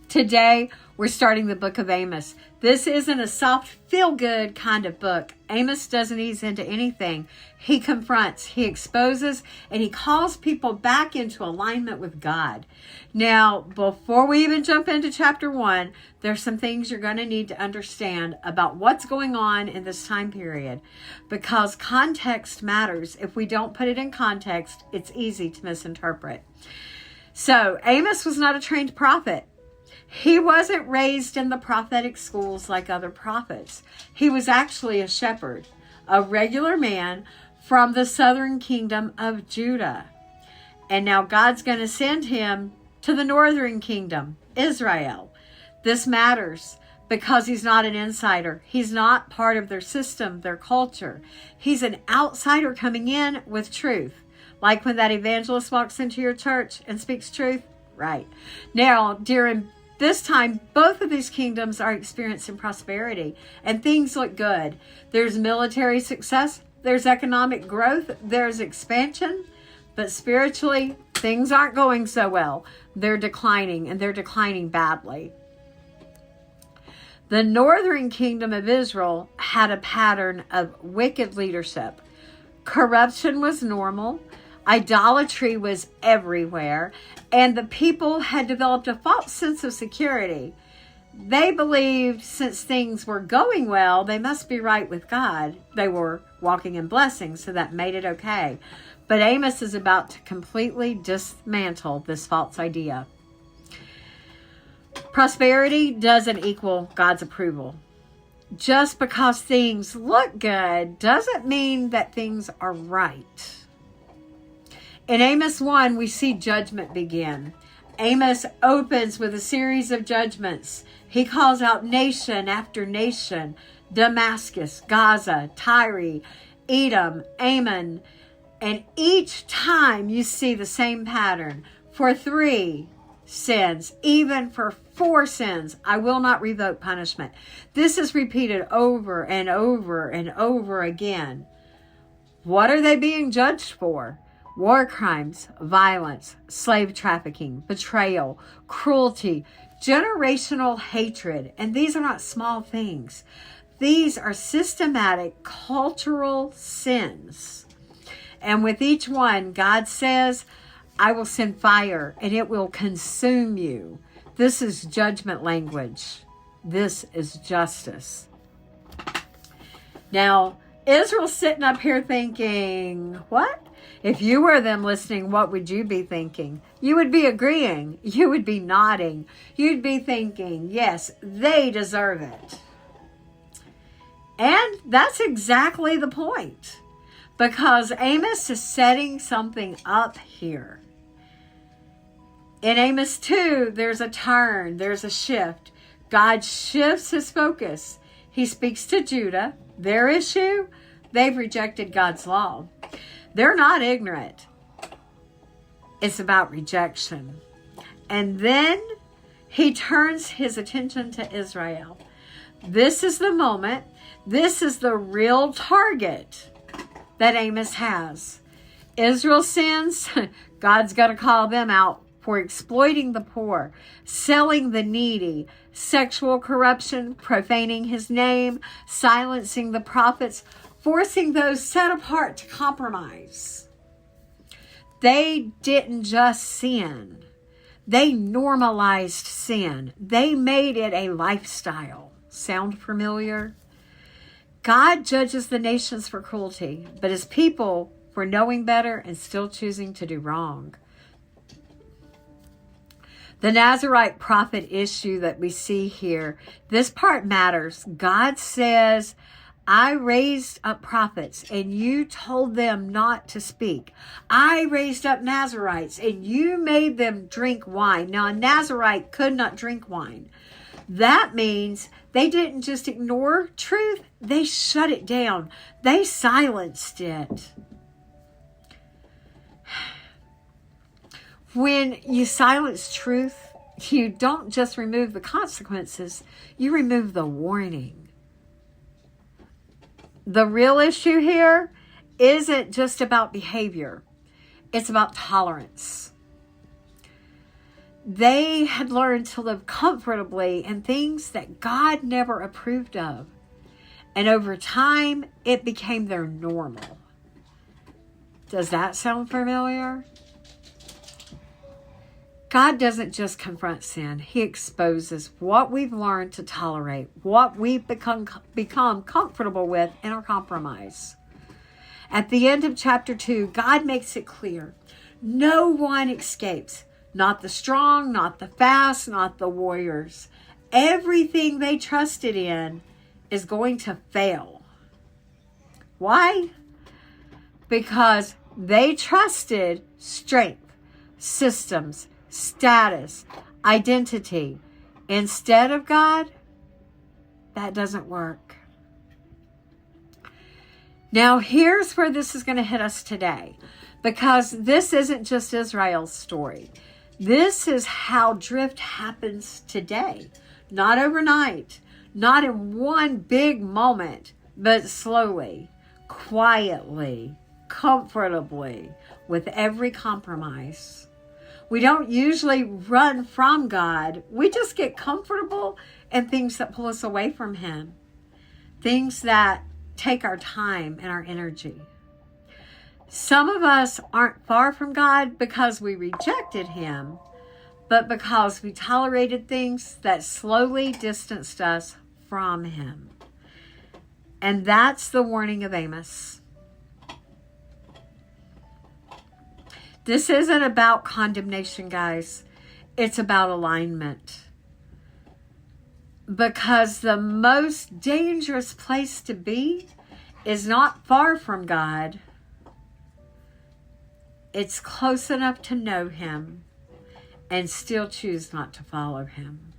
Today, we're starting the book of Amos. This isn't a soft, feel-good kind of book. Amos doesn't ease into anything. He confronts, he exposes, and he calls people back into alignment with God. Now, before we even jump into chapter 1, there's some things you're going to need to understand about what's going on in this time period, because context matters. If we don't put it in context, it's easy to misinterpret. So, Amos was not a trained prophet. He wasn't raised in the prophetic schools like other prophets. He was actually a shepherd, a regular man from the southern kingdom of Judah. And now God's going to send him to the northern kingdom, Israel. This matters because he's not an insider. He's not part of their system, their culture. He's an outsider coming in with truth. Like when that evangelist walks into your church and speaks truth. Right. Now, during this time, both of these kingdoms are experiencing prosperity and things look good. There's military success, there's economic growth, there's expansion, but spiritually, things aren't going so well. They're declining, and they're declining badly. The northern kingdom of Israel had a pattern of wicked leadership. Corruption was normal. Idolatry was everywhere, and the people had developed a false sense of security. They believed since things were going well, they must be right with God. They were walking in blessings, so that made it okay. But Amos is about to completely dismantle this false idea. Prosperity doesn't equal God's approval. Just because things look good doesn't mean that things are right. In Amos 1, we see judgment begin. Amos opens with a series of judgments. He calls out nation after nation: Damascus, Gaza, Tyre, Edom, Ammon. And each time you see the same pattern. For 3 sins, even for 4 sins, I will not revoke punishment. This is repeated over and over and over again. What are they being judged for? War crimes, violence, slave trafficking, betrayal, cruelty, generational hatred. And these are not small things. These are systematic cultural sins. And with each one, God says, I will send fire and it will consume you. This is judgment language. This is justice. Now, Israel's sitting up here thinking, what? If you were them listening, what would you be thinking? You would be agreeing. You would be nodding. You'd be thinking, yes, they deserve it. And that's exactly the point. Because Amos is setting something up here. In Amos 2, there's a turn. There's a shift. God shifts his focus. He speaks to Judah. Their issue? They've rejected God's law. They're not ignorant. It's about rejection. And then he turns his attention to Israel. This is the moment. This is the real target that Amos has. Israel sins. God's got to call them out for exploiting the poor, selling the needy, sexual corruption, profaning his name, silencing the prophets, forcing those set apart to compromise. They didn't just sin. They normalized sin. They made it a lifestyle. Sound familiar? God judges the nations for cruelty, but his people for knowing better and still choosing to do wrong. The Nazirite prophet issue that we see here, this part matters. God says, I raised up prophets and you told them not to speak. I raised up Nazirites and you made them drink wine. Now, a Nazirite could not drink wine. That means they didn't just ignore truth, they shut it down. They silenced it. When you silence truth, you don't just remove the consequences, you remove the warning. The real issue here isn't just about behavior. It's about tolerance. They had learned to live comfortably in things that God never approved of. And over time, it became their normal. Does that sound familiar? God doesn't just confront sin. He exposes what we've learned to tolerate, what we've become comfortable with in our compromise. At the end of chapter 2, God makes it clear. No one escapes. Not the strong, not the fast, not the warriors. Everything they trusted in is going to fail. Why? Because they trusted strength, systems, status, identity. Instead of God, that doesn't work. Now, here's where this is going to hit us today, because this isn't just Israel's story. This is how drift happens today. Not overnight, not in one big moment, but slowly, quietly, comfortably, with every compromise. We don't usually run from God. We just get comfortable in things that pull us away from Him. Things that take our time and our energy. Some of us aren't far from God because we rejected Him, but because we tolerated things that slowly distanced us from Him. And that's the warning of Amos. This isn't about condemnation, guys. It's about alignment. Because the most dangerous place to be is not far from God. It's close enough to know Him and still choose not to follow Him.